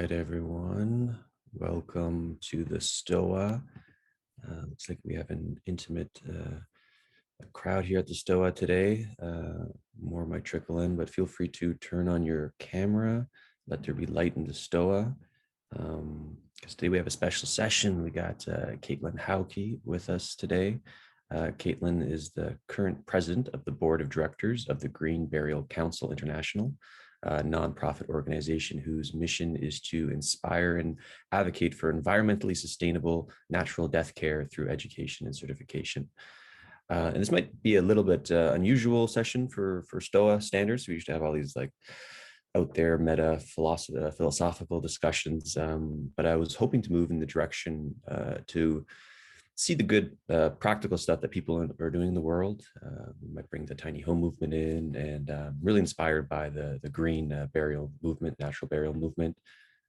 right, everyone. Welcome to the Stoa. Looks like we have an intimate crowd here at the Stoa today. More might trickle in, but feel free to turn on your camera. Let there be light in the Stoa. Because today we have a special session. We got Caitlyn Hauke with us today. Caitlyn is the current president of the board of directors of the Green Burial Council International, a nonprofit organization whose mission is to inspire and advocate for environmentally sustainable natural death care through education and certification. And this might be a little bit unusual session for Stoa standards. We usually have all these like out there meta philosophical discussions, but I was hoping to move in the direction to see the good practical stuff that people are doing in the world. We might bring the tiny home movement in, and really inspired by the green burial movement, natural burial movement.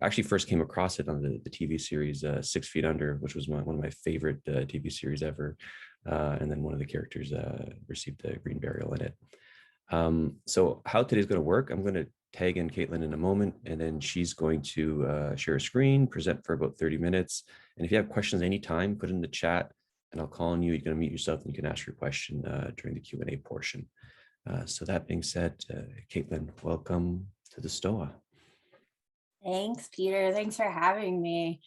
I actually first came across it on the TV series 6 Feet Under, which was one of my favorite TV series ever. And then one of the characters received a green burial in it. So how today's going to work, I'm going to tag in Caitlyn in a moment, and then she's going to share a screen, present for about 30 minutes. And if you have questions anytime, put it in the chat and I'll call on you. You're going to mute yourself and you can ask your question during the Q&A portion. So that being said, Caitlyn, welcome to the Stoa. Thanks, Peter. Thanks for having me.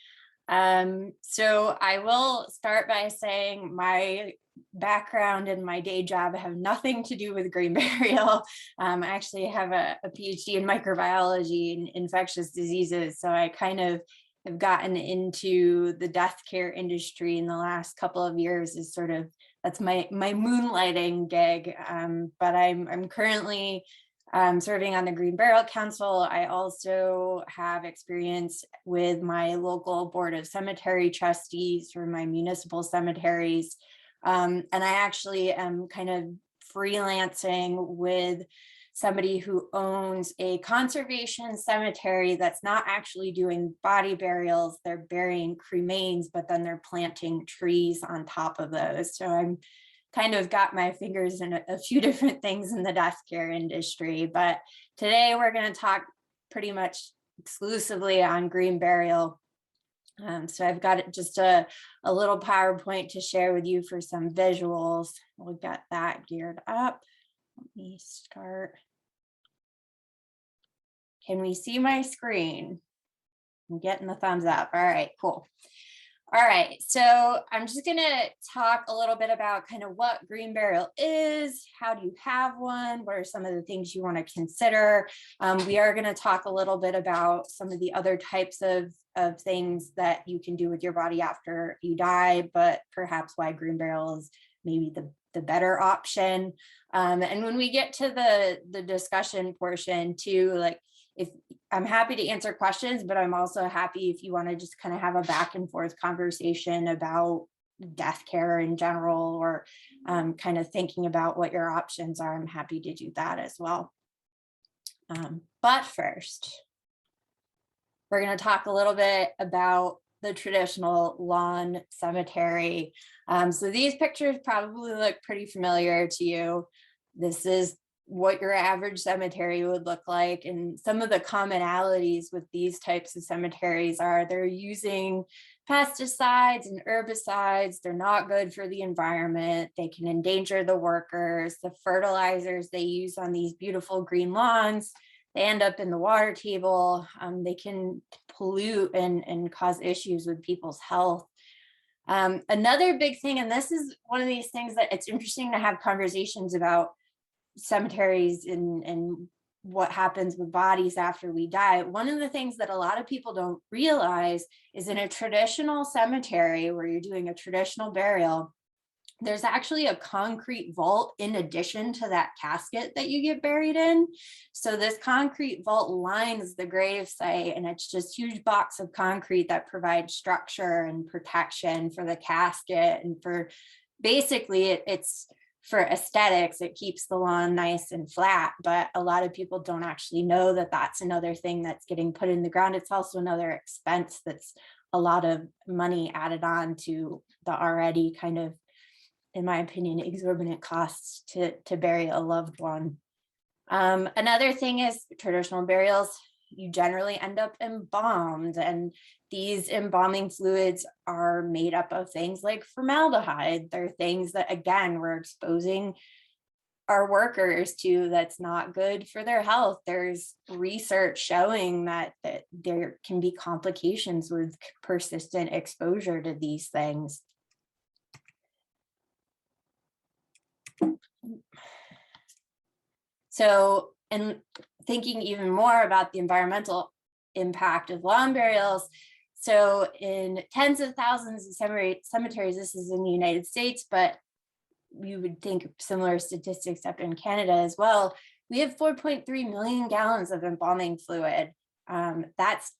So I will start by saying my background and my day job have nothing to do with green burial. I actually have a PhD in microbiology and infectious diseases. So I kind of have gotten into the death care industry in the last couple of years. Is sort of, that's my moonlighting gig. But I'm currently serving on the Green Burial Council. I also have experience with my local board of cemetery trustees for my municipal cemeteries. And I actually am kind of freelancing with somebody who owns a conservation cemetery that's not actually doing body burials. They're burying cremains, but then they're planting trees on top of those. So I'm kind of got my fingers in a few different things in the death care industry. But today we're going to talk pretty much exclusively on green burial. So I've got just a little PowerPoint to share with you for some visuals. We'll get that geared up. Let me start. Can we see my screen? I'm getting the thumbs up. All right, cool. All right, so I'm just going to talk a little bit about kind of what green burial is, how do you have one, what are some of the things you want to consider. We are going to talk a little bit about some of the other types of things that you can do with your body after you die, but perhaps why green burial is maybe the better option. And when we get to the discussion portion too, like, if I'm happy to answer questions, but I'm also happy if you want to just kind of have a back and forth conversation about death care in general, or kind of thinking about what your options are. I'm happy to do that as well. But first, we're going to talk a little bit about the traditional lawn cemetery. So these pictures probably look pretty familiar to you. This is what your average cemetery would look like. And some of the commonalities with these types of cemeteries are they're using pesticides and herbicides. They're not good for the environment. They can endanger the workers. The fertilizers they use on these beautiful green lawns, they end up in the water table. They can pollute and cause issues with people's health. Another big thing, and this is one of these things that it's interesting to have conversations about cemeteries and what happens with bodies after we die. One of the things that a lot of people don't realize is in a traditional cemetery where you're doing a traditional burial, there's actually a concrete vault in addition to that casket that you get buried in. So this concrete vault lines the grave site, and it's just a huge box of concrete that provides structure and protection for the casket. And for basically it's for aesthetics, it keeps the lawn nice and flat, but a lot of people don't actually know that that's another thing that's getting put in the ground. It's also another expense that's a lot of money added on to the already kind of, in my opinion, exorbitant costs to bury a loved one. Another thing is traditional burials you generally end up embalmed. And these embalming fluids are made up of things like formaldehyde. They're things that, again, we're exposing our workers to that's not good for their health. There's research showing that there can be complications with persistent exposure to these things. So, and thinking even more about the environmental impact of lawn burials. So in tens of thousands of cemeteries, this is in the United States, but you would think similar statistics up in Canada as well. We have 4.3 million gallons of embalming fluid. That's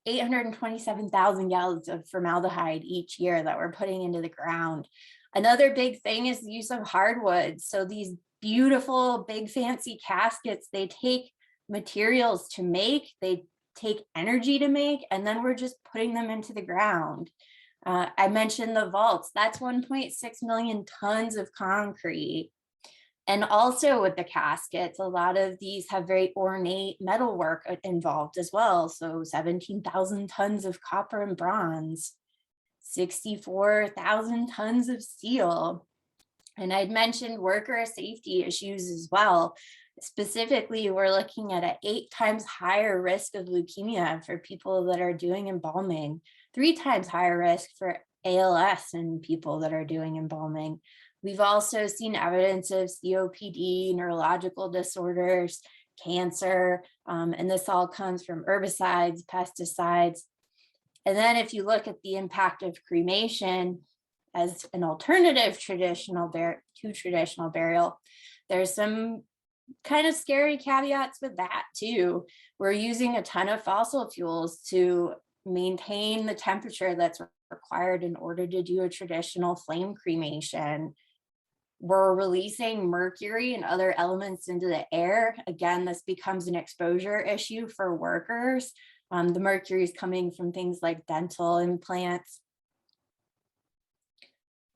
827,000 gallons of formaldehyde each year that we're putting into the ground. Another big thing is the use of hardwoods. So these beautiful, big, fancy caskets, they take materials to make, they take energy to make, and then we're just putting them into the ground. I mentioned the vaults, that's 1.6 million tons of concrete. And also with the caskets, a lot of these have very ornate metalwork involved as well. So 17,000 tons of copper and bronze, 64,000 tons of steel. And I'd mentioned worker safety issues as well. Specifically, we're looking at an 8 times higher risk of leukemia for people that are doing embalming, 3 times higher risk for ALS in people that are doing embalming. We've also seen evidence of COPD, neurological disorders, cancer, and this all comes from herbicides, pesticides. And then if you look at the impact of cremation as an alternative to traditional burial, there's some kind of scary caveats with that too. We're using a ton of fossil fuels to maintain the temperature that's required in order to do a traditional flame cremation. We're releasing mercury and other elements into the air. Again, this becomes an exposure issue for workers. The mercury is coming from things like dental implants.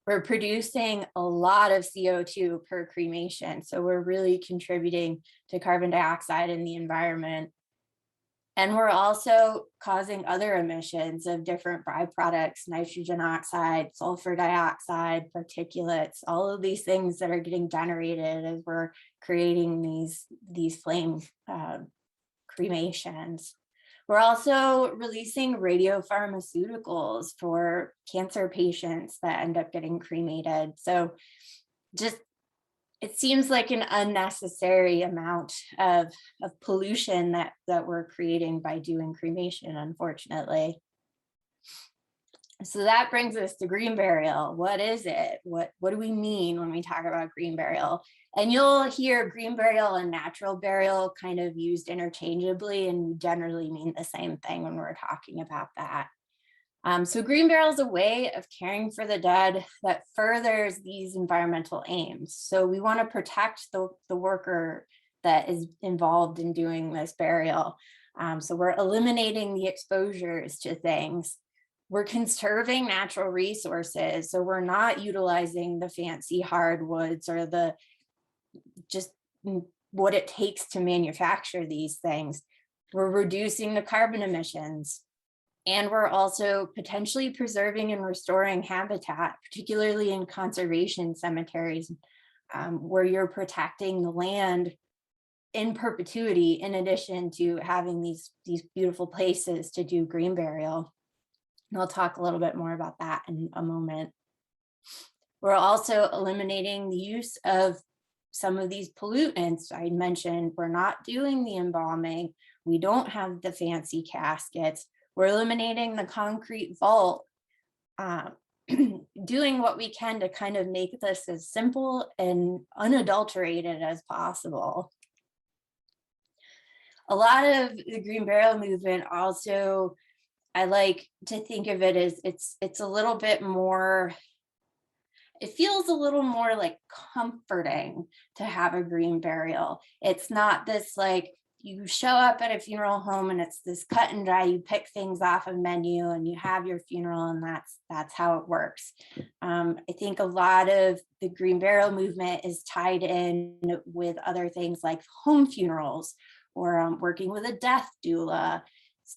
We're producing a lot of CO2 per cremation. So we're really contributing to carbon dioxide in the environment. And we're also causing other emissions of different byproducts, nitrogen oxide, sulfur dioxide, particulates, all of these things that are getting generated as we're creating these flame cremations. We're also releasing radiopharmaceuticals for cancer patients that end up getting cremated. So just, it seems like an unnecessary amount of pollution that we're creating by doing cremation, unfortunately. So that brings us to green burial. What is it? What do we mean when we talk about green burial? And you'll hear green burial and natural burial kind of used interchangeably, and we generally mean the same thing when we're talking about that. So green burial is a way of caring for the dead that furthers these environmental aims. So we want to protect the worker that is involved in doing this burial. So we're eliminating the exposures to things. We're conserving natural resources. So we're not utilizing the fancy hardwoods or the just what it takes to manufacture these things. We're reducing the carbon emissions. And we're also potentially preserving and restoring habitat, particularly in conservation cemeteries, where you're protecting the land in perpetuity, in addition to having these beautiful places to do green burial. And I'll talk a little bit more about that in a moment. We're also eliminating the use of some of these pollutants. I mentioned we're not doing the embalming. We don't have the fancy caskets. We're eliminating the concrete vault, doing what we can to kind of make this as simple and unadulterated as possible. A lot of the green burial movement also, I like to think of it as it's a little bit more, it feels a little more like comforting to have a green burial. It's not this like, you show up at a funeral home and it's this cut and dry, you pick things off a menu and you have your funeral, and that's how it works. I think a lot of the green burial movement is tied in with other things like home funerals, or working with a death doula.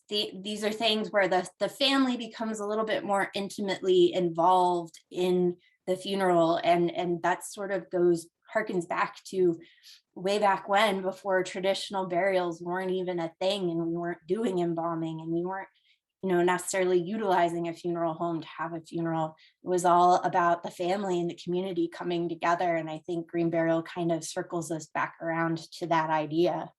These are things where the family becomes a little bit more intimately involved in the funeral, and that sort of harkens back to way back when, before traditional burials weren't even a thing, and we weren't doing embalming, and we weren't necessarily utilizing a funeral home to have a funeral. It was all about the family and the community coming together, and I think green burial kind of circles us back around to that idea.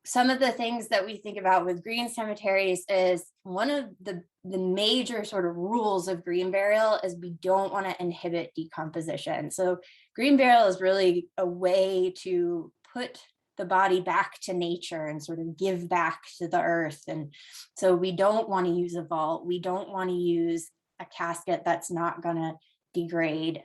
Some of the things that we think about with green cemeteries is one of the major sort of rules of green burial is we don't want to inhibit decomposition. So green burial is really a way to put the body back to nature and sort of give back to the earth. And so we don't want to use a vault. We don't want to use a casket that's not going to degrade.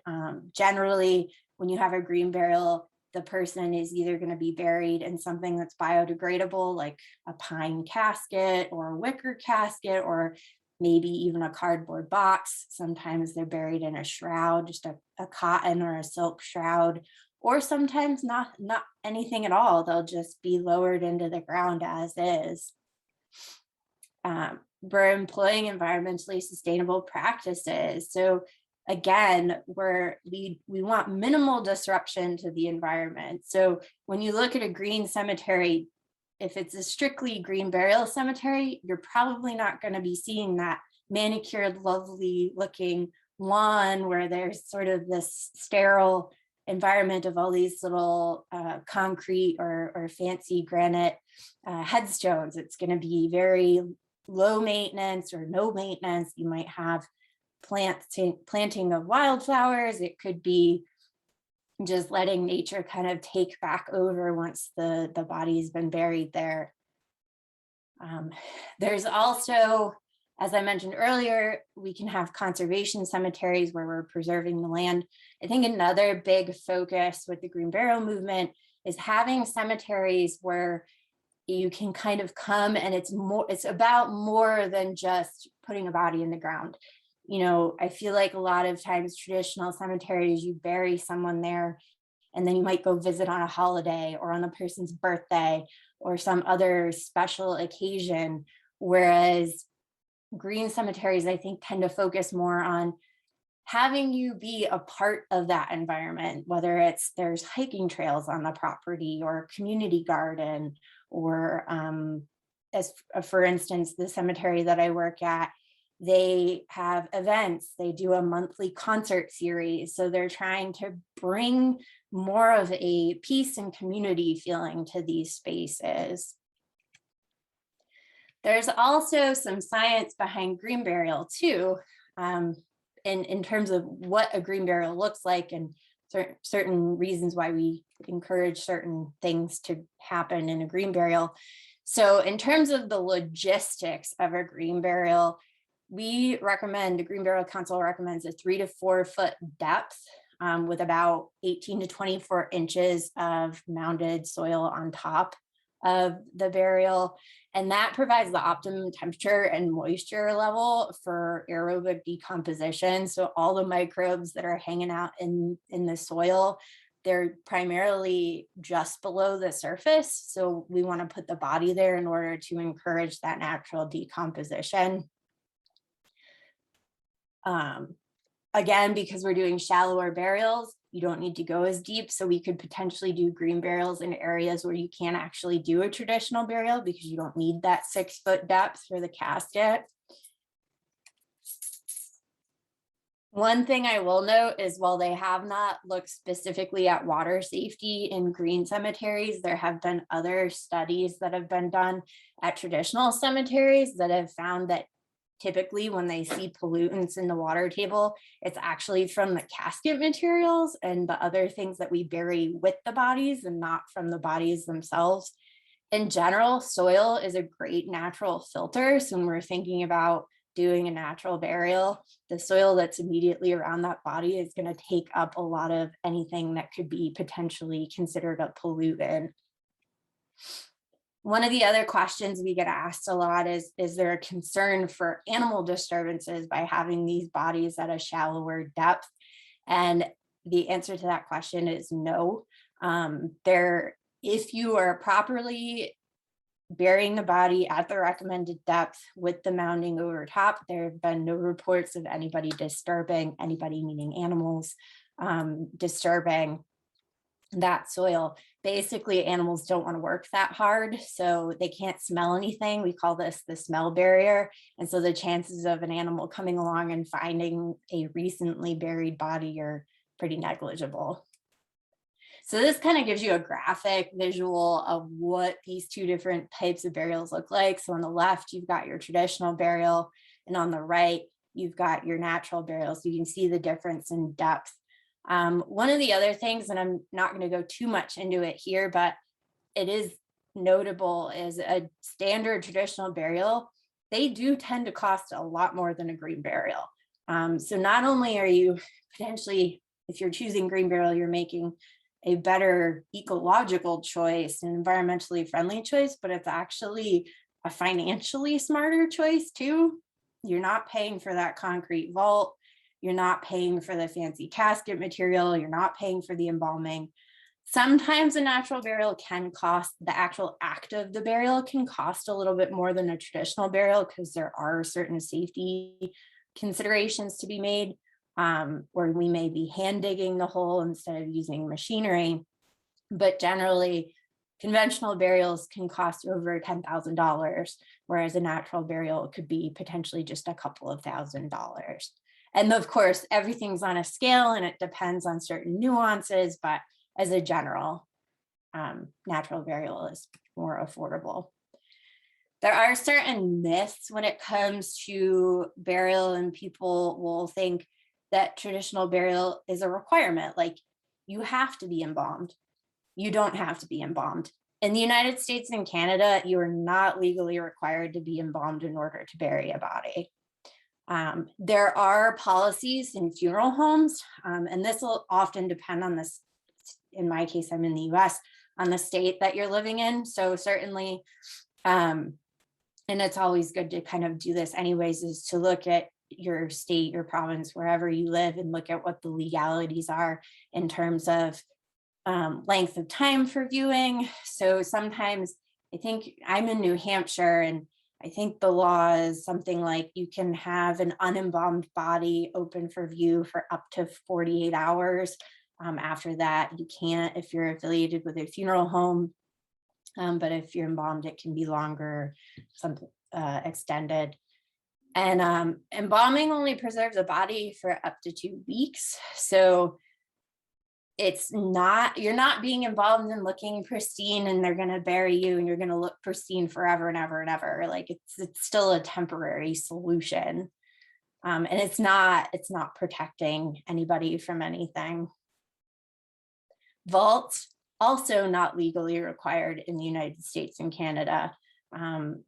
Generally, when you have a green burial, the person is either going to be buried in something that's biodegradable, like a pine casket or a wicker casket, or maybe even a cardboard box. Sometimes they're buried in a shroud, just a cotton or a silk shroud, or sometimes not anything at all. They'll just be lowered into the ground as is. We're employing environmentally sustainable practices. So again, we want minimal disruption to the environment. So when you look at a green cemetery, if it's a strictly green burial cemetery, you're probably not going to be seeing that manicured, lovely looking lawn where there's sort of this sterile environment of all these little concrete or fancy granite headstones. It's going to be very low maintenance or no maintenance. You might have planting of wildflowers. It could be just letting nature kind of take back over once the body's been buried there. There's also, as I mentioned earlier, we can have conservation cemeteries where we're preserving the land. I think another big focus with the green burial movement is having cemeteries where you can kind of come and it's about more than just putting a body in the ground. I feel like a lot of times traditional cemeteries, you bury someone there and then you might go visit on a holiday or on the person's birthday or some other special occasion. Whereas green cemeteries, I think, tend to focus more on having you be a part of that environment, whether there's hiking trails on the property or a community garden, or as for instance, the cemetery that I work at, they have events. They do a monthly concert series. So they're trying to bring more of a peace and community feeling to these spaces. There's also some science behind green burial too, in terms of what a green burial looks like and certain reasons why we encourage certain things to happen in a green burial. So in terms of the logistics of a green burial, the Green Burial Council recommends a 3 to 4 foot depth with about 18 to 24 inches of mounded soil on top of the burial. And that provides the optimum temperature and moisture level for aerobic decomposition. So all the microbes that are hanging out in the soil, they're primarily just below the surface. So we want to put the body there in order to encourage that natural decomposition. Again, because we're doing shallower burials, you don't need to go as deep. So we could potentially do green burials in areas where you can't actually do a traditional burial because you don't need that 6 foot depth for the casket. One thing I will note is while they have not looked specifically at water safety in green cemeteries, there have been other studies that have been done at traditional cemeteries that have found that typically when they see pollutants in the water table, it's actually from the casket materials and the other things that we bury with the bodies and not from the bodies themselves. In general, soil is a great natural filter. So when we're thinking about doing a natural burial, the soil that's immediately around that body is going to take up a lot of anything that could be potentially considered a pollutant. One of the other questions we get asked a lot is there a concern for animal disturbances by having these bodies at a shallower depth? And the answer to that question is no. If you are properly burying the body at the recommended depth with the mounding over top, there have been no reports of anybody disturbing, anybody meaning animals, disturbing that soil. Basically, animals don't want to work that hard, so they can't smell anything. We call this the smell barrier. And so the chances of an animal coming along and finding a recently buried body are pretty negligible. So this kind of gives you a graphic visual of what these two different types of burials look like. So on the left, you've got your traditional burial, and on the right, you've got your natural burial. So you can see the difference in depth. One of the other things, and I'm not going to go too much into it here, but it is notable, is a standard traditional burial. They do tend to cost a lot more than a green burial. So not only are you potentially, if you're choosing green burial, you're making a better ecological choice, an environmentally friendly choice, but it's actually a financially smarter choice too. You're not paying for that concrete vault. You're not paying for the fancy casket material. You're not paying for the embalming. Sometimes a natural burial can cost, the actual act of the burial can cost a little bit more than a traditional burial because there are certain safety considerations to be made, where we may be hand digging the hole instead of using machinery. But generally, conventional burials can cost over $10,000, whereas a natural burial could be potentially just a couple of $1,000s. And of course, everything's on a scale and it depends on certain nuances, but as a general, natural burial is more affordable. There are certain myths when it comes to burial, and people will think that traditional burial is a requirement, like you have to be embalmed. You don't have to be embalmed. In the United States and Canada, you are not legally required to be embalmed in order to bury a body. There are policies in funeral homes, and this will often depend on this. In my case, I'm in the US, on the state that you're living in. So certainly, and it's always good to kind of do this anyways, is to look at your state, your province, wherever you live, and look at what the legalities are in terms of length of time for viewing. So sometimes, I think I'm in New Hampshire, and I think the law is something like you can have an unembalmed body open for view for up to 48 hours. After that, you can't if you're affiliated with a funeral home. But if you're embalmed, it can be longer, something extended. And embalming only preserves a body for up to 2 weeks. So it's not, you're not being embalmed and looking pristine and they're going to bury you and you're going to look pristine forever and ever and ever. Like it's still a temporary solution. And it's not protecting anybody from anything. Vaults, also not legally required in the United States and Canada.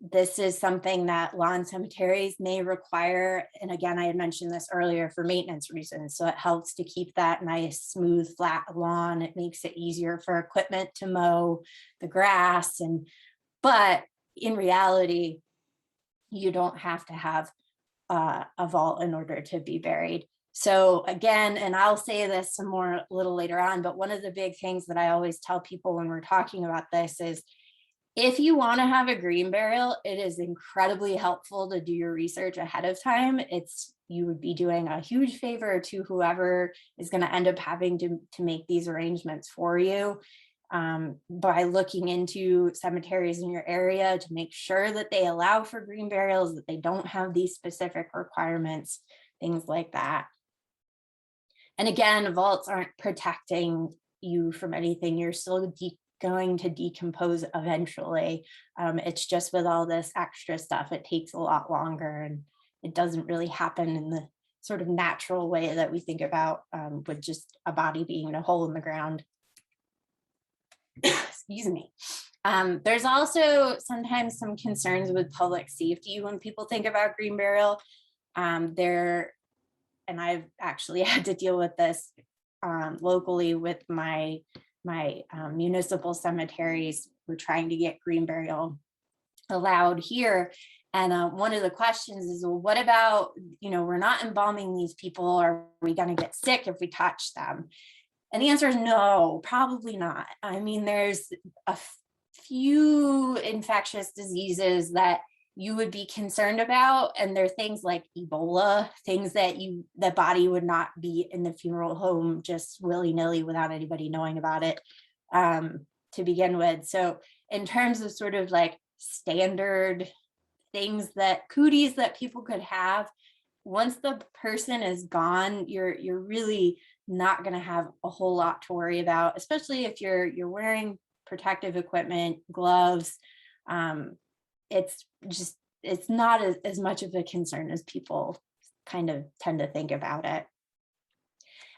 This is something that lawn cemeteries may require. And again, I had mentioned this earlier, for maintenance reasons. So it helps to keep that nice, smooth, flat lawn. It makes it easier for equipment to mow the grass. But in reality, you don't have to have a vault in order to be buried. So again, and I'll say this some more a little later on, but one of the big things that I always tell people when we're talking about this is, if you want to have a green burial, it is incredibly helpful to do your research ahead of time. You would be doing a huge favor to whoever is going to end up having to make these arrangements for you, by looking into cemeteries in your area to make sure that they allow for green burials, that they don't have these specific requirements, things like that. And again, vaults aren't protecting you from anything. You're still going to decompose eventually. It's just with all this extra stuff, it takes a lot longer and it doesn't really happen in the sort of natural way that we think about, with just a body being in a hole in the ground. Excuse me. There's also sometimes some concerns with public safety when people think about green burial. And I've actually had to deal with this locally with my municipal cemeteries. We're trying to get green burial allowed here. And one of the questions is, well, what about, we're not embalming these people. Are we going to get sick if we touch them? And the answer is no, probably not. I mean, there's a few infectious diseases that you would be concerned about, and there are things like Ebola, things that the body would not be in the funeral home just willy-nilly without anybody knowing about it, to begin with. So in terms of sort of like standard things, that cooties that people could have, once the person is gone, you're really not going to have a whole lot to worry about, especially if you're wearing protective equipment, gloves. It's just, it's not as much of a concern as people kind of tend to think about it.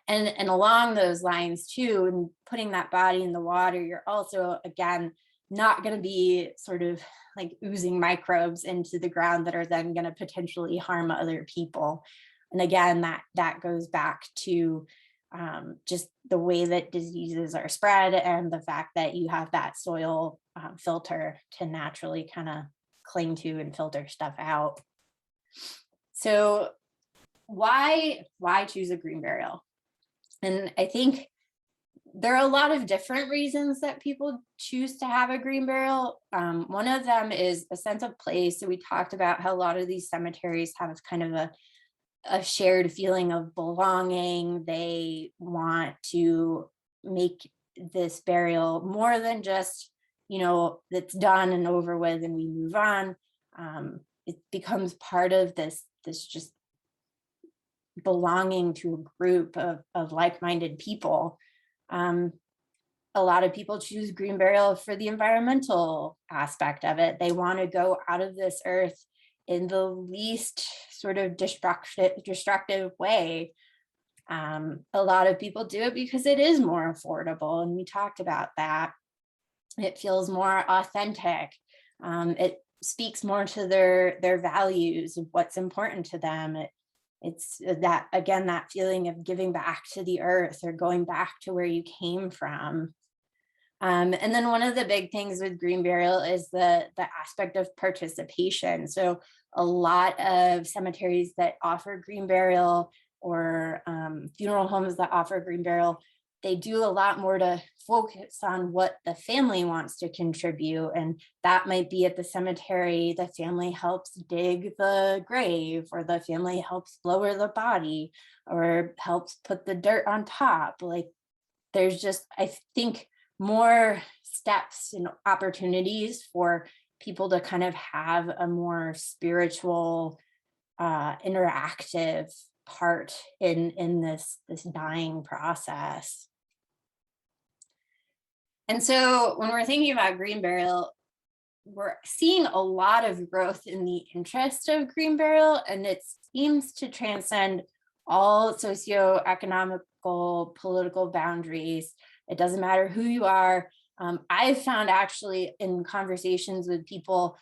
And along those lines too, and putting that body in the water, you're also, again, not going to be sort of like oozing microbes into the ground that are then going to potentially harm other people. And again, that goes back to just the way that diseases are spread, and the fact that you have that soil filter to naturally kind of cling to and filter stuff out. So why choose a green burial? And I think there are a lot of different reasons that people choose to have a green burial. One of them is a sense of place. So we talked about how a lot of these cemeteries have kind of a shared feeling of belonging. They want to make this burial more than just, it's done and over with and we move on. It becomes part of this just belonging to a group of like-minded people. A lot of people choose green burial for the environmental aspect of it. They want to go out of this earth in the least sort of destructive way. A lot of people do it because it is more affordable, and we talked about that. It feels more authentic. It speaks more to their values of what's important to them. It's that, again, that feeling of giving back to the earth or going back to where you came from. And then one of the big things with green burial is the aspect of participation. So a lot of cemeteries that offer green burial, or funeral homes that offer green burial, they do a lot more to focus on what the family wants to contribute. And that might be at the cemetery, the family helps dig the grave, or the family helps lower the body, or helps put the dirt on top. Like, there's just, I think, more steps and opportunities for people to kind of have a more spiritual, interactive part in this dying process. And so when we're thinking about green burial, we're seeing a lot of growth in the interest of green burial, and it seems to transcend all socioeconomical, political boundaries. It doesn't matter who you are. I've found, actually, in conversations with people,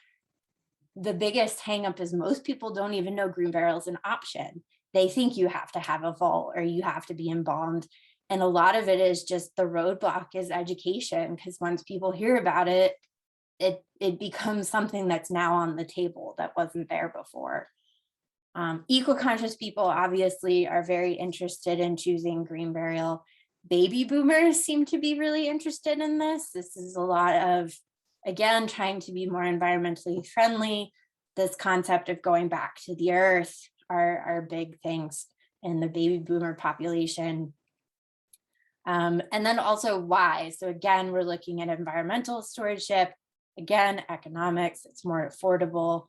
the biggest hangup is most people don't even know green burial is an option. They think you have to have a vault or you have to be embalmed. And a lot of it is just the roadblock is education, because once people hear about it, it becomes something that's now on the table that wasn't there before. Eco-conscious people obviously are very interested in choosing green burial. Baby boomers seem to be really interested in this. This is a lot of, again, trying to be more environmentally friendly. This concept of going back to the earth are big things in the baby boomer population. And then also why. So again, we're looking at environmental stewardship, again, economics, it's more affordable.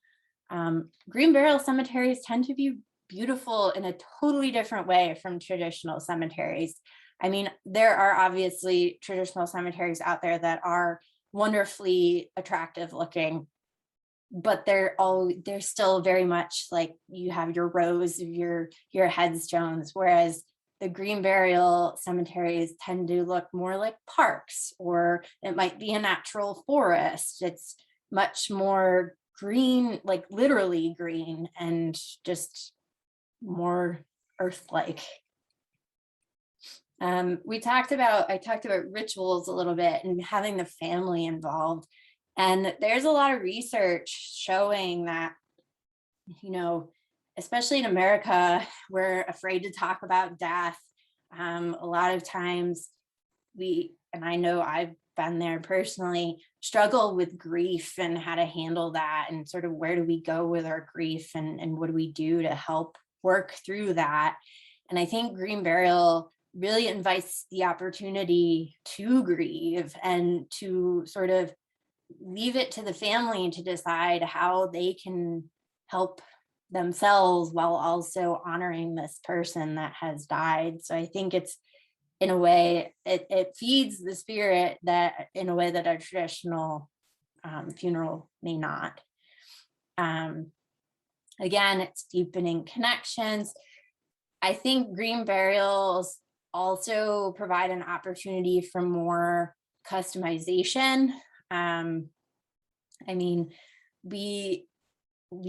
Green burial cemeteries tend to be beautiful in a totally different way from traditional cemeteries. I mean, there are obviously traditional cemeteries out there that are wonderfully attractive looking, but they're still very much like, you have your rows of your headstones, whereas the green burial cemeteries tend to look more like parks, or it might be a natural forest. It's much more green, like literally green, and just more earth-like. I talked about rituals a little bit and having the family involved. And there's a lot of research showing that, especially in America, we're afraid to talk about death. A lot of times and I know I've been there personally, struggle with grief and how to handle that, and sort of where do we go with our grief, and what do we do to help work through that. And I think green burial really invites the opportunity to grieve and to sort of leave it to the family to decide how they can help themselves while also honoring this person that has died. So I think it's, in a way, it feeds the spirit that in a way that a traditional funeral may not. Again, it's deepening connections. I think green burials also provide an opportunity for more customization. I mean, we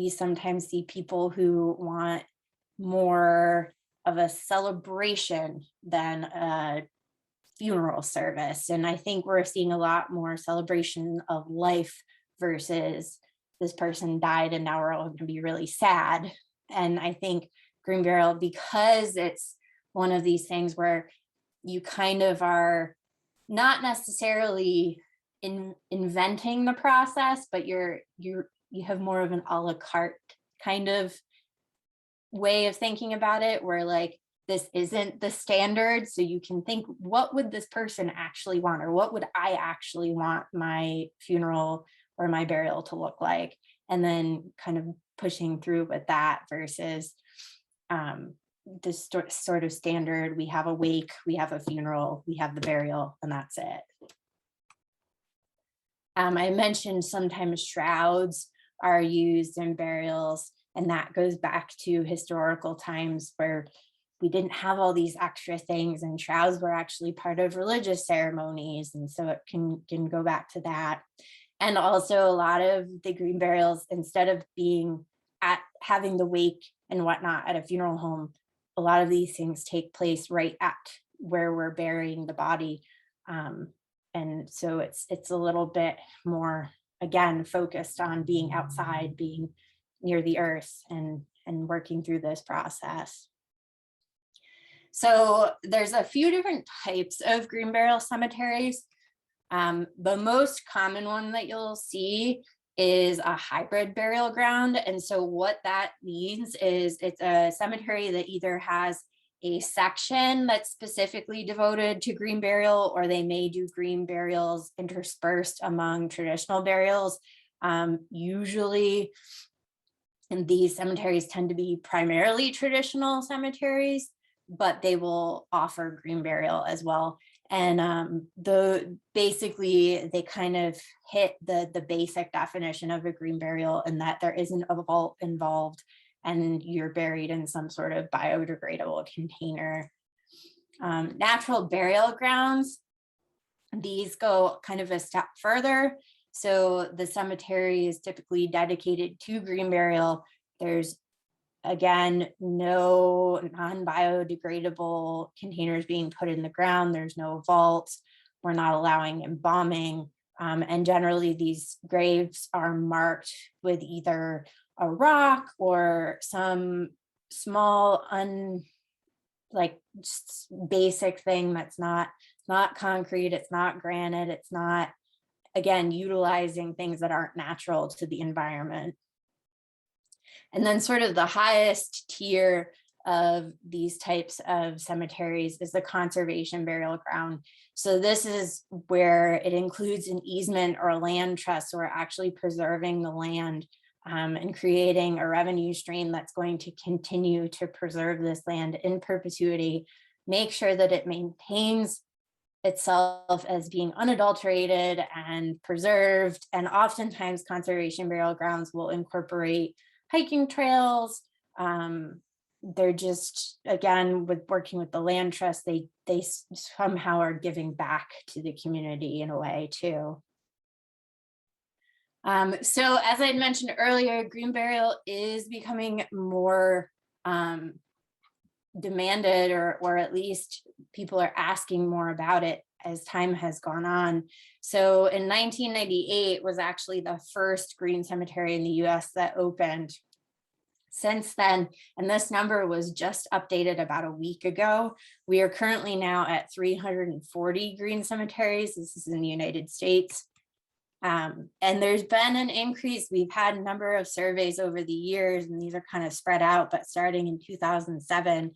sometimes see people who want more of a celebration than a funeral service. And I think we're seeing a lot more celebration of life versus this person died and now we're all going to be really sad. And I think green burial, because it's one of these things where you kind of are not necessarily inventing the process, but you have more of an a la carte kind of way of thinking about it, where like this isn't the standard, so you can think, what would this person actually want, or what would I actually want my funeral or my burial to look like, and then kind of pushing through with that versus this sort of standard, we have a wake, we have a funeral, we have the burial, and that's it. I mentioned sometimes shrouds are used in burials, and that goes back to historical times where we didn't have all these extra things, and shrouds were actually part of religious ceremonies. And so it can go back to that. And also a lot of the green burials, instead of being having the wake and whatnot at a funeral home, a lot of these things take place right at where we're burying the body. And so it's a little bit more, again, focused on being outside, being near the earth, and working through this process. So there's a few different types of green burial cemeteries. The most common one that you'll see is a hybrid burial ground. And so what that means is it's a cemetery that either has a section that's specifically devoted to green burial, or they may do green burials interspersed among traditional burials. Usually, and these cemeteries tend to be primarily traditional cemeteries, but they will offer green burial as well. And basically they kind of hit the basic definition of a green burial, in that there isn't a vault involved and you're buried in some sort of biodegradable container. Natural burial grounds, these go kind of a step further. So the cemetery is typically dedicated to green burial. There's, again, no non-biodegradable containers being put in the ground. There's no vaults. We're not allowing embalming. And generally these graves are marked with either a rock or some small, just basic thing that's not concrete, it's not granite, it's not, again, utilizing things that aren't natural to the environment. And then sort of the highest tier of these types of cemeteries is the conservation burial ground. So this is where it includes an easement or a land trust, so we're actually preserving the land and creating a revenue stream that's going to continue to preserve this land in perpetuity, make sure that it maintains itself as being unadulterated and preserved. And oftentimes conservation burial grounds will incorporate hiking trails. They're just, again, with working with the land trust, they somehow are giving back to the community in a way too. So as I mentioned earlier, green burial is becoming more demanded, or at least people are asking more about it as time has gone on. So in 1998 was actually the first green cemetery in the US that opened. Since then, and this number was just updated about a week ago, we are currently now at 340 green cemeteries. This is in the United States. And there's been an increase. We've had a number of surveys over the years, and these are kind of spread out, but starting in 2007,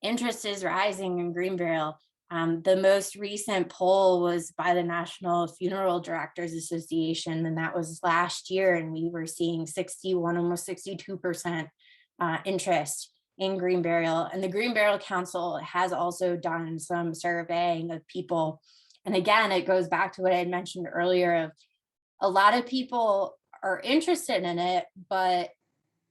interest is rising in green burial. The most recent poll was by the National Funeral Directors Association, and that was last year, and we were seeing 61, almost 62% interest in green burial. And the Green Burial Council has also done some surveying of people. And again, it goes back to what I had mentioned earlier of a lot of people are interested in it, but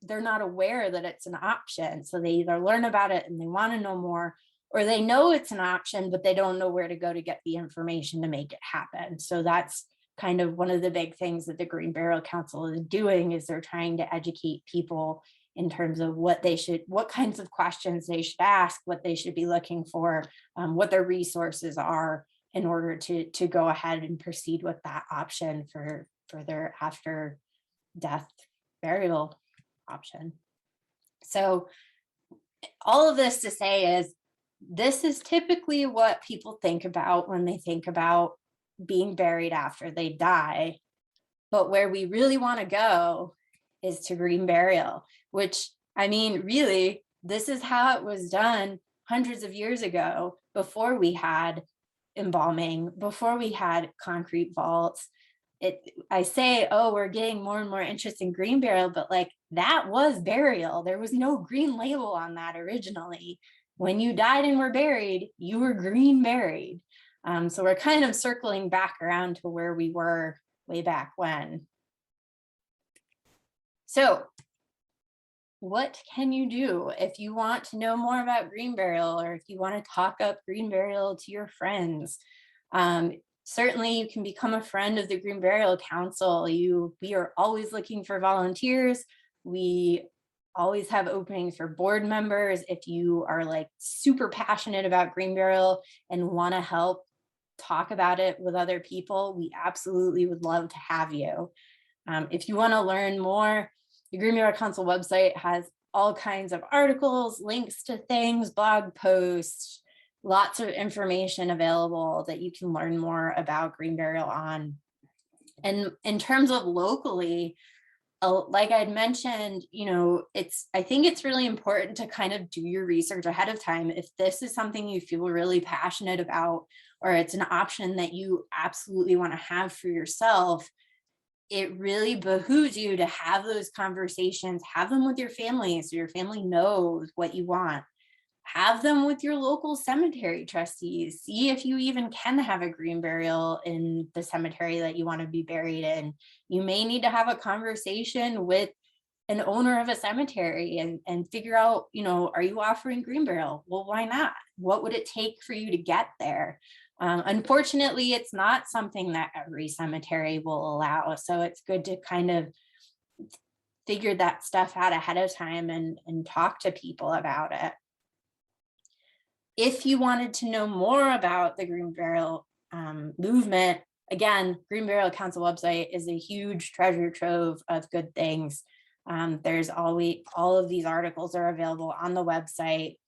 they're not aware that it's an option. So they either learn about it and they want to know more, or they know it's an option, but they don't know where to go to get the information to make it happen. So that's kind of one of the big things that the Green Burial Council is doing, is they're trying to educate people in terms of what kinds of questions they should ask, what they should be looking for, what their resources are in order to go ahead and proceed with that option for their after death burial option. So all of this to say is, this is typically what people think about when they think about being buried after they die. But where we really want to go is to green burial, which, I mean, really, this is how it was done hundreds of years ago, before we had embalming, before we had concrete vaults. I say, oh, we're getting more and more interest in green burial, but like, that was burial. There was no green label on that originally. When you died and were buried, you were green buried. So we're kind of circling back around to where we were way back when. So what can you do if you want to know more about green burial, or if you want to talk up green burial to your friends? Certainly you can become a friend of the Green Burial Council. We are always looking for volunteers. We always have openings for board members. If you are like super passionate about green burial and want to help talk about it with other people, we absolutely would love to have you. If you want to learn more, the Green Burial Council website has all kinds of articles, links to things, blog posts, lots of information available that you can learn more about green burial on. And in terms of locally, like I'd mentioned, I think it's really important to kind of do your research ahead of time. If this is something you feel really passionate about, or it's an option that you absolutely want to have for yourself, it really behooves you to have those conversations, have them with your family so your family knows what you want. Have them with your local cemetery trustees. See if you even can have a green burial in the cemetery that you want to be buried in. You may need to have a conversation with an owner of a cemetery and figure out, are you offering green burial? Well, why not? What would it take for you to get there? Unfortunately, it's not something that every cemetery will allow. So it's good to kind of figure that stuff out ahead of time and talk to people about it. If you wanted to know more about the green burial movement, again, Green Burial Council website is a huge treasure trove of good things. There's always, all of these articles are available on the website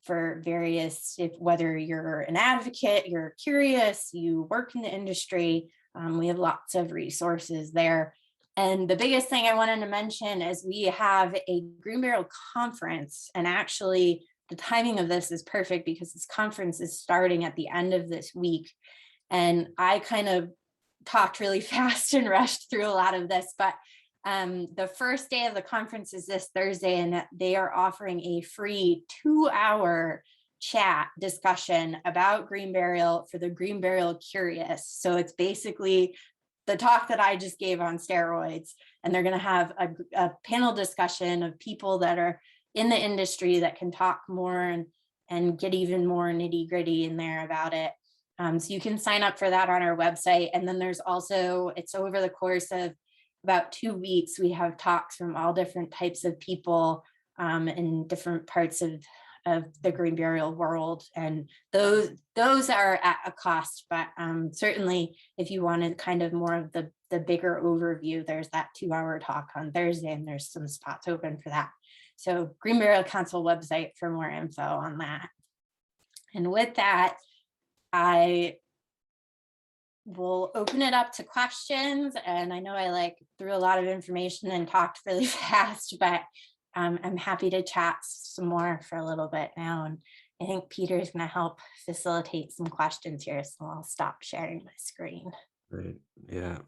for various, whether you're an advocate, you're curious, you work in the industry, we have lots of resources there. And the biggest thing I wanted to mention is we have a green burial conference, and actually the timing of this is perfect because this conference is starting at the end of this week. And I kind of talked really fast and rushed through a lot of this, but the first day of the conference is this Thursday, and they are offering a free 2-hour chat discussion about green burial for the green burial curious. So it's basically the talk that I just gave on steroids, and they're going to have a panel discussion of people that are in the industry that can talk more and get even more nitty gritty in there about it. So you can sign up for that on our website. And then there's also, it's over the course of about 2 weeks, we have talks from all different types of people in different parts of the green burial world. And those are at a cost, but certainly if you wanted kind of more of the bigger overview, there's that 2-hour talk on Thursday, and there's some spots open for that. So Green Burial Council website for more info on that. And with that, I will open it up to questions. And I know I like threw a lot of information and talked really fast, but I'm happy to chat some more for a little bit now. And I think Peter's going to help facilitate some questions here. So I'll stop sharing my screen. Right. Yeah,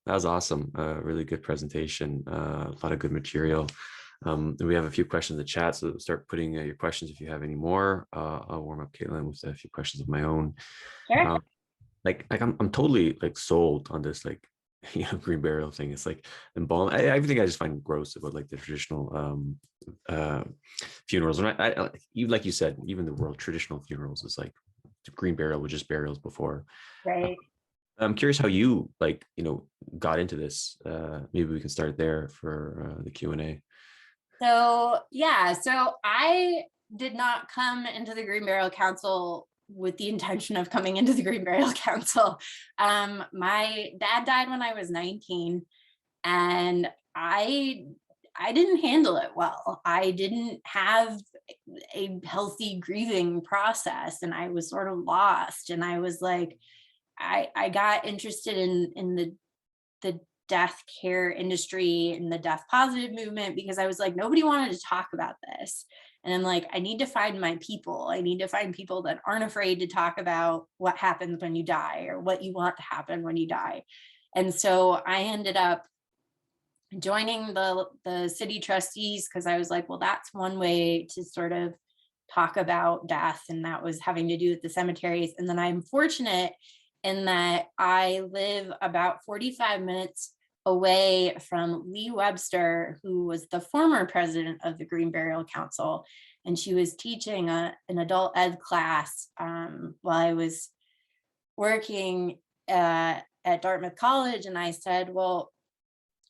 that was awesome. Really good presentation. A lot of good material. We have a few questions in the chat, so start putting your questions if you have any more. I'll warm up Caitlyn with a few questions of my own. Sure. Like I'm totally like sold on this like green burial thing. It's like embalm. Everything I just find gross about like the traditional funerals. And even like you said, even the world traditional funerals is like green burial was just burials before. Right. I'm curious how you like, got into this. Maybe we can start there for the Q&A. So yeah, so I did not come into the Green Burial Council with the intention of coming into the Green Burial Council. My dad died when I was 19, and I didn't handle it well. I didn't have a healthy grieving process, and I was sort of lost. And I was like, I got interested in the death care industry and the death positive movement because I was like, nobody wanted to talk about this. And I'm like, I need to find my people. I need to find people that aren't afraid to talk about what happens when you die or what you want to happen when you die. And so I ended up joining the city trustees because I was like, well, that's one way to sort of talk about death. And that was having to do with the cemeteries. And then I'm fortunate in that I live about 45 minutes away from Lee Webster, who was the former president of the Green Burial Council. And she was teaching an adult ed class while I was working at Dartmouth College. And I said, well,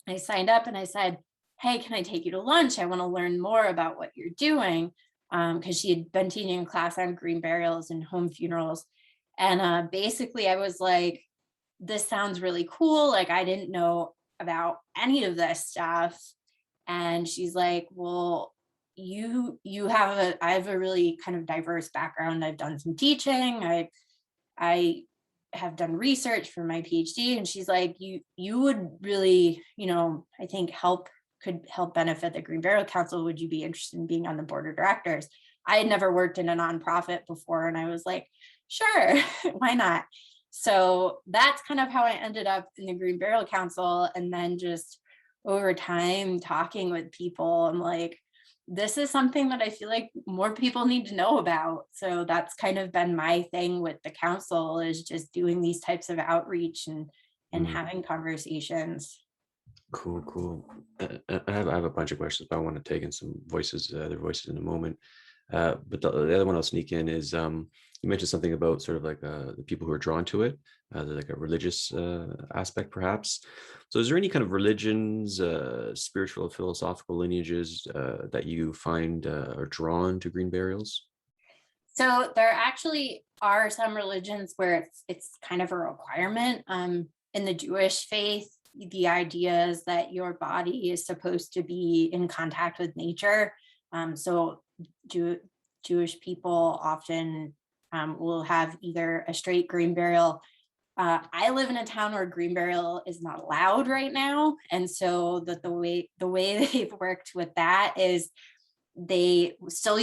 I signed up and I said, hey, can I take you to lunch? I want to learn more about what you're doing. Because she had been teaching a class on green burials and home funerals. And basically I was like, this sounds really cool. Like I didn't know about any of this stuff. And she's like, well, I have a really kind of diverse background. I've done some teaching. I have done research for my PhD. And she's like, you would really, I think could help benefit the Green Burial Council. Would you be interested in being on the board of directors? I had never worked in a nonprofit before. And I was like, sure, why not? So that's kind of how I ended up in the Green Burial Council. And then just over time talking with people, I'm like, this is something that I feel like more people need to know about. So that's kind of been my thing with the council, is just doing these types of outreach and having conversations. Cool. I have a bunch of questions, but I want to take in some voices, their voices in a moment. But the other one I'll sneak in is you mentioned something about sort of like the people who are drawn to it, like a religious aspect, perhaps. So is there any kind of religions, spiritual, philosophical lineages that you find are drawn to green burials? So there actually are some religions where it's kind of a requirement. In the Jewish faith, the idea is that your body is supposed to be in contact with nature. So Jewish people often will have either a straight green burial. I live in a town where green burial is not allowed right now, and so the way they've worked with that is they still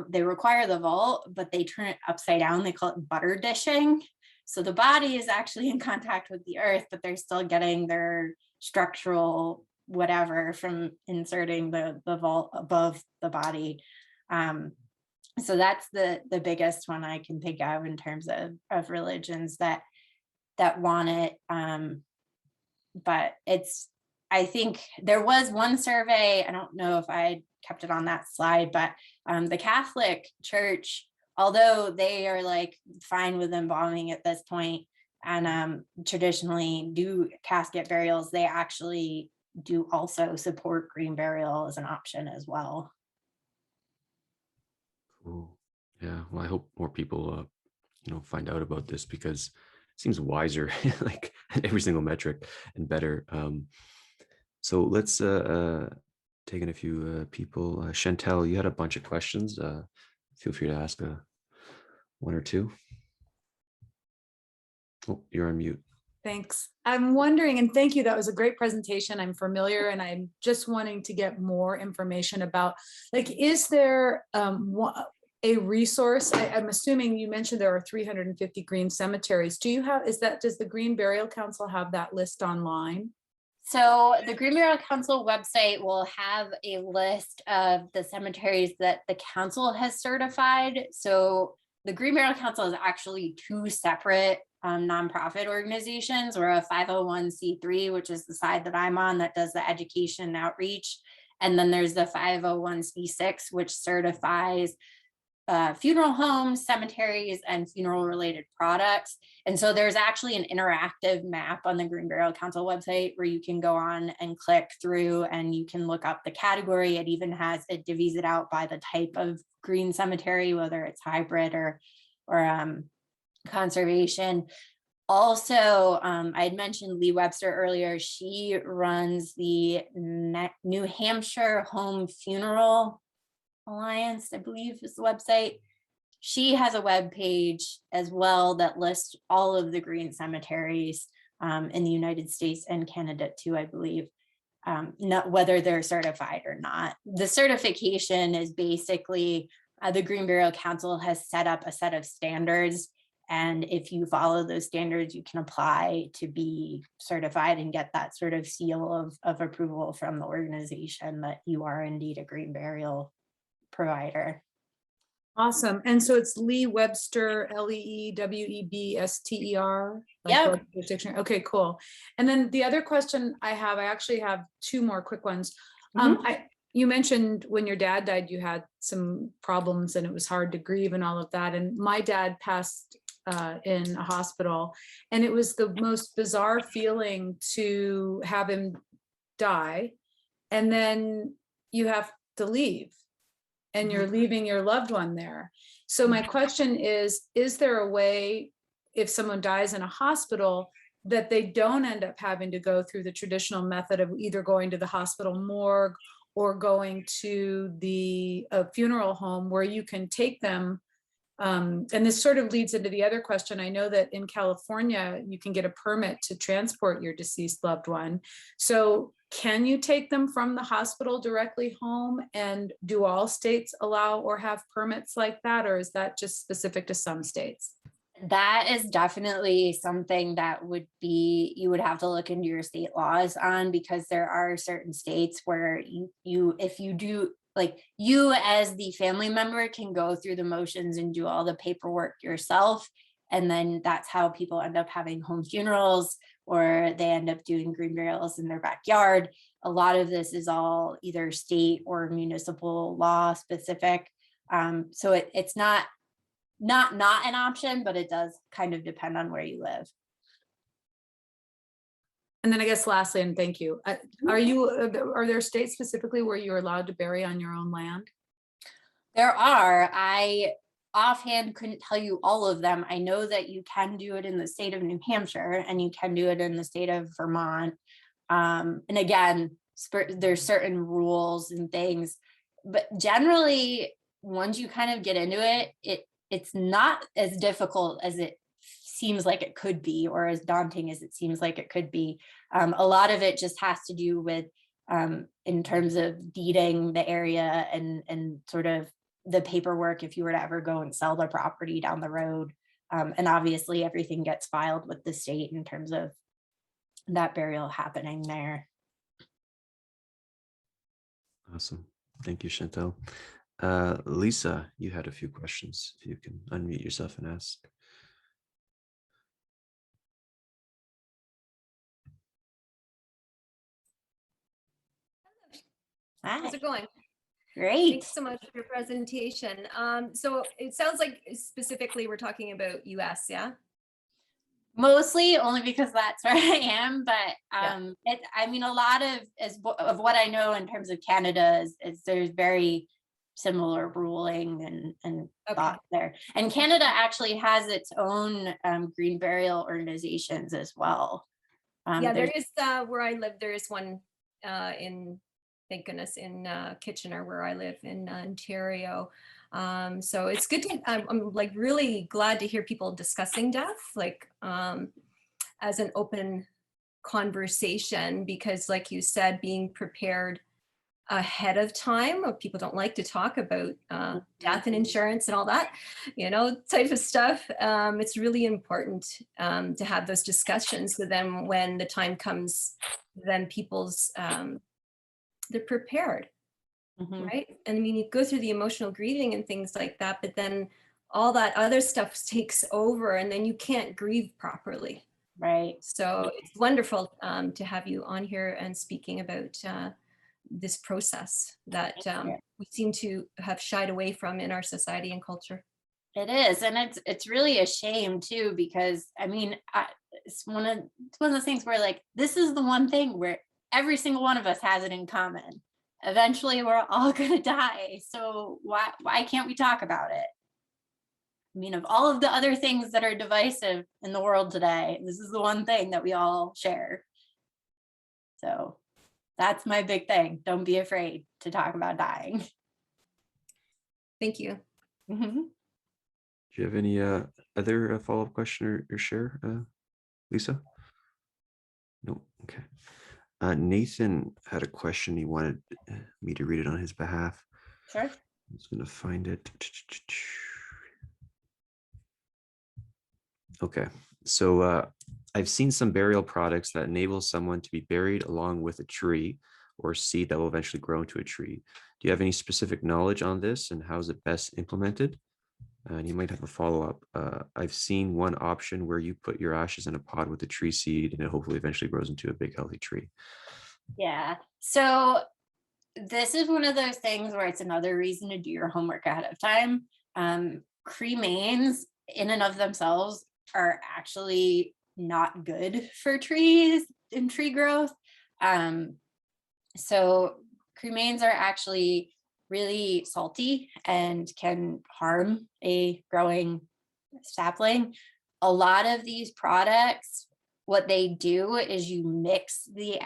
they require the vault, but they turn it upside down. They call it butter dishing. So the body is actually in contact with the earth, but they're still getting their structural whatever from inserting the vault above the body. So that's the biggest one I can think of in terms of religions that want it. But I think there was one survey, I don't know if I kept it on that slide, but the Catholic Church, although they are like fine with embalming at this point and traditionally do casket burials, they actually do also support green burial as an option as well. Cool. Yeah. Well, I hope more people, find out about this, because it seems wiser, like every single metric, and better. So let's taking a few people. Chantel, you had a bunch of questions. Feel free to ask one or two. Oh, you're on mute. Thanks. I'm wondering, and thank you, that was a great presentation. I'm familiar and I'm just wanting to get more information about, like, is there a resource? I'm assuming you mentioned there are 350 green cemeteries. Do you have, does the Green Burial Council have that list online? So the Green Burial Council website will have a list of the cemeteries that the council has certified. So the Green Burial Council is actually two separate nonprofit organizations. We're a 501c3, which is the side that I'm on that does the education and outreach. And then there's the 501c6, which certifies funeral homes, cemeteries, and funeral related products. And so there's actually an interactive map on the Green Burial Council website where you can go on and click through and you can look up the category. It even has, it divvies it out by the type of green cemetery, whether it's hybrid or conservation. Also, I had mentioned Lee Webster earlier. She runs the New Hampshire Home Funeral Alliance, I believe is the website. She has a web page as well that lists all of the green cemeteries in the United States and Canada too, I believe, not whether they're certified or not. The certification is basically the Green Burial Council has set up a set of standards, and if you follow those standards, you can apply to be certified and get that sort of seal of approval from the organization that you are indeed a green burial provider. Awesome. And so it's Lee Webster, LeeWebster. Yep. Okay, cool. And then the other question I actually have two more quick ones. You mentioned when your dad died, you had some problems and it was hard to grieve and all of that. And my dad passed in a hospital, and it was the most bizarre feeling to have him die. And then you have to leave. And you're leaving your loved one there. So my question is there a way, if someone dies in a hospital, that they don't end up having to go through the traditional method of either going to the hospital morgue or going to the funeral home where you can take them? And this sort of leads into the other question. I know that in California, you can get a permit to transport your deceased loved one. So can you take them from the hospital directly home? And do all states allow or have permits like that? Or is that just specific to some states? That is definitely something that would be, you would have to look into your state laws on, because there are certain states where if you do, like, you as the family member can go through the motions and do all the paperwork yourself. And then that's how people end up having home funerals, or they end up doing green burials in their backyard. A lot of this is all either state or municipal law specific. So it's not an option, but it does kind of depend on where you live. And then I guess lastly, and thank you, are there states specifically where you're allowed to bury on your own land? There are. I offhand couldn't tell you all of them. I know that you can do it in the state of New Hampshire and you can do it in the state of Vermont. And again, there's certain rules and things, but generally, once you kind of get into it, it's not as difficult as it seems like it could be, or as daunting as it seems like it could be. A lot of it just has to do with in terms of deeding the area and sort of the paperwork if you were to ever go and sell the property down the road. And obviously everything gets filed with the state in terms of that burial happening there. Awesome. Thank you, Chantel. Lisa, you had a few questions. If you can unmute yourself and ask. How's it going? Great. Thanks so much for your presentation. So it sounds like specifically we're talking about US, yeah? Mostly only because that's where I am, but I mean, a lot of what I know in terms of Canada is there's very similar ruling and thought there. And Canada actually has its own green burial organizations as well. Yeah, there is where I live, there is one in thank goodness, in Kitchener, where I live in Ontario. So it's good to, I'm like really glad to hear people discussing death, like as an open conversation, because like you said, being prepared ahead of time. People don't like to talk about death and insurance and all that, type of stuff. It's really important to have those discussions. So then when the time comes, then people's, they're prepared, right? And I mean, you go through the emotional grieving and things like that, but then all that other stuff takes over and then you can't grieve properly. Right. So it's wonderful to have you on here and speaking about this process that we seem to have shied away from in our society and culture. It is, and it's really a shame too, because I mean, it's one of those things where like this is the one thing where every single one of us has it in common. Eventually, we're all gonna die, so why can't we talk about it? I mean, of all of the other things that are divisive in the world today, this is the one thing that we all share. So that's my big thing. Don't be afraid to talk about dying. Thank you. Mm-hmm. Do you have any other follow-up question or share, Lisa? No. Okay. Nathan had a question. He wanted me to read it on his behalf. Sure. I'm just going to find it. Okay. So I've seen some burial products that enable someone to be buried along with a tree or seed that will eventually grow into a tree. Do you have any specific knowledge on this and how is it best implemented? And you might have a follow-up. I've seen one option where you put your ashes in a pot with a tree seed and it hopefully eventually grows into a big healthy tree. Yeah. So this is one of those things where it's another reason to do your homework ahead of time. Cremains in and of themselves are actually not good for trees and tree growth. So cremains are actually really salty and can harm a growing sapling. A lot of these products, what they do is you mix the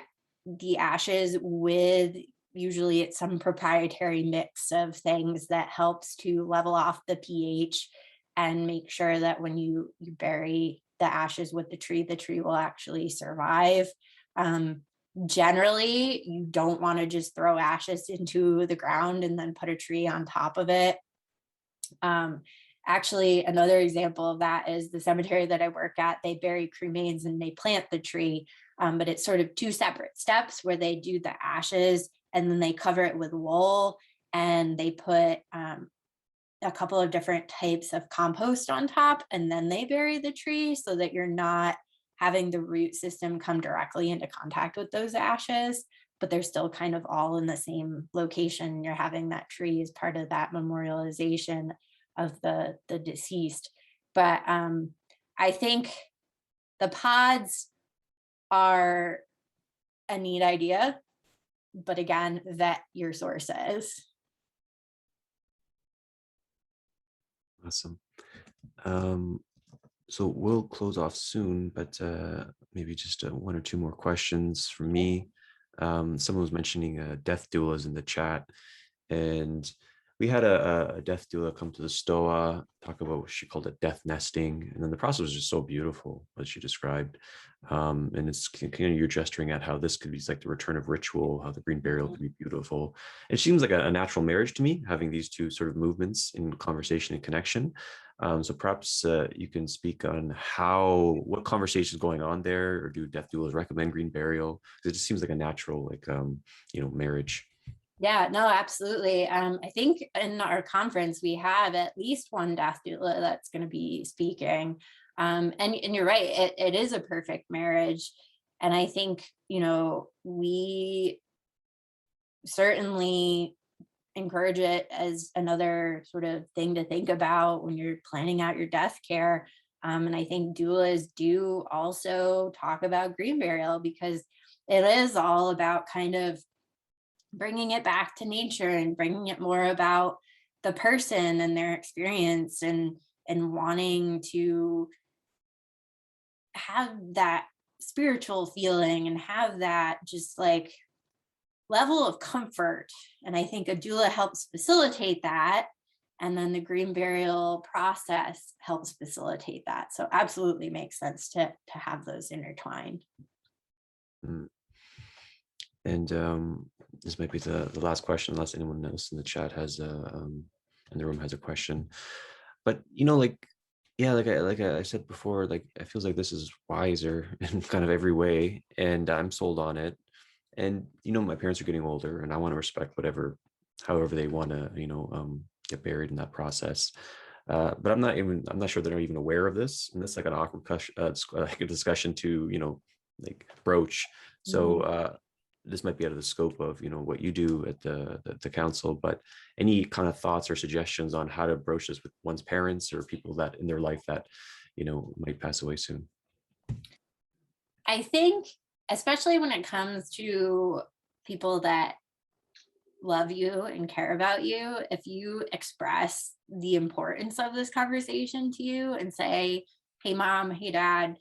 ashes with, usually it's some proprietary mix of things that helps to level off the pH and make sure that when you bury the ashes with the tree will actually survive. Generally, you don't want to just throw ashes into the ground and then put a tree on top of it. Actually, another example of that is the cemetery that I work at. They bury cremains and they plant the tree, but it's sort of two separate steps where they do the ashes and then they cover it with wool and they put a couple of different types of compost on top, and then they bury the tree so that you're not having the root system come directly into contact with those ashes, but they're still kind of all in the same location. You're having that tree as part of that memorialization of the deceased. But I think the pods are a neat idea, but again, vet your sources. Awesome. So we'll close off soon, but maybe just one or two more questions from me. Someone was mentioning death doulas in the chat, and we had a death doula come to the Stoa, talk about what she called it death nesting, and then the process was just so beautiful as she described. And it's kind of you're gesturing at how this could be like the return of ritual, how the green burial could be beautiful. It seems like a natural marriage to me, having these two sort of movements in conversation and connection. So perhaps you can speak on what conversation is going on there, or do death doulas recommend green burial? It just seems like a natural, like marriage. Yeah, no, absolutely. I think in our conference, we have at least one death doula that's going to be speaking. And you're right, it is a perfect marriage. And I think, we certainly encourage it as another sort of thing to think about when you're planning out your death care. And I think doulas do also talk about green burial because it is all about kind of bringing it back to nature and bringing it more about the person and their experience and wanting to have that spiritual feeling and have that just like level of comfort. And I think a doula helps facilitate that. And then the green burial process helps facilitate that. So absolutely makes sense to have those intertwined. Mm. And this might be the last question, unless anyone else in the chat has in the room has a question. But like, yeah, like I said before, like it feels like this is wiser in kind of every way, and I'm sold on it. And my parents are getting older, and I want to respect however they want to get buried in that process. But I'm not sure they're even aware of this, and that's like an awkward like a discussion to like broach. So this might be out of the scope of what you do at the council, but any kind of thoughts or suggestions on how to broach this with one's parents or people that in their life that might pass away soon? I think, especially when it comes to people that love you and care about you, if you express the importance of this conversation to you and say, hey mom, hey dad,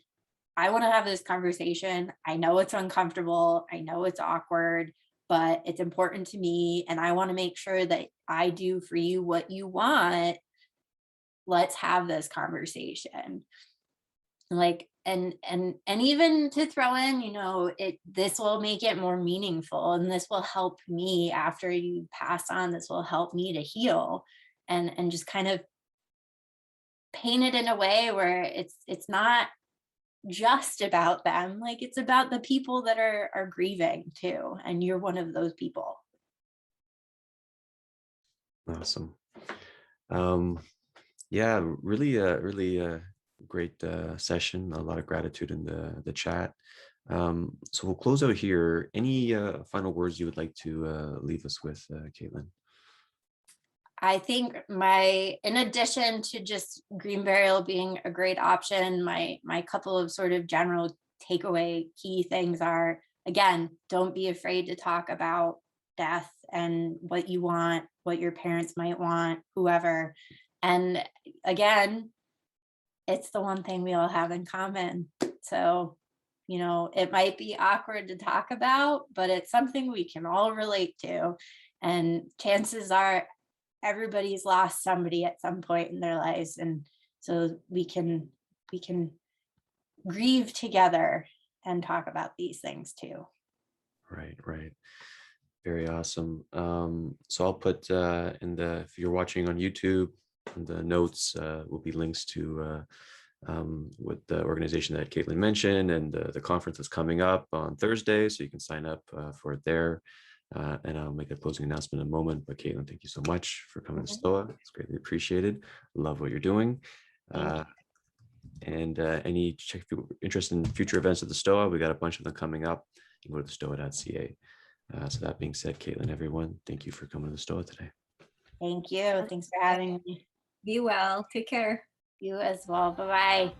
I want to have this conversation. I know it's uncomfortable. I know it's awkward, but it's important to me. And I want to make sure that I do for you what you want. Let's have this conversation. Like, and even to throw in, this will make it more meaningful, and this will help me after you pass on. This will help me to heal, and just kind of paint it in a way where it's not just about them. Like, it's about the people that are grieving too, and you're one of those people. Awesome. Yeah, really great session. A lot of gratitude in the chat. So we'll close out here. Any final words you would like to leave us with, Caitlyn? I think in addition to just green burial being a great option, my couple of sort of general takeaway key things are, again, don't be afraid to talk about death and what you want, what your parents might want, whoever. And again, it's the one thing we all have in common. So, it might be awkward to talk about, but it's something we can all relate to. And chances are everybody's lost somebody at some point in their lives. And so we can grieve together and talk about these things too. Right. Very awesome. So I'll put if you're watching on YouTube, in the notes will be links to with the organization that Caitlyn mentioned, and the conference that's coming up on Thursday, so you can sign up for it there. And I'll make a closing announcement in a moment. But Caitlyn, thank you so much for coming to Stoa. It's greatly appreciated. Love what you're doing. And any interest in future events at the Stoa, we got a bunch of them coming up. You can go to thestoa.ca. So that being said, Caitlyn, everyone, thank you for coming to the Stoa today. Thank you. Thanks for having me. Be well. Take care. You as well. Bye-bye.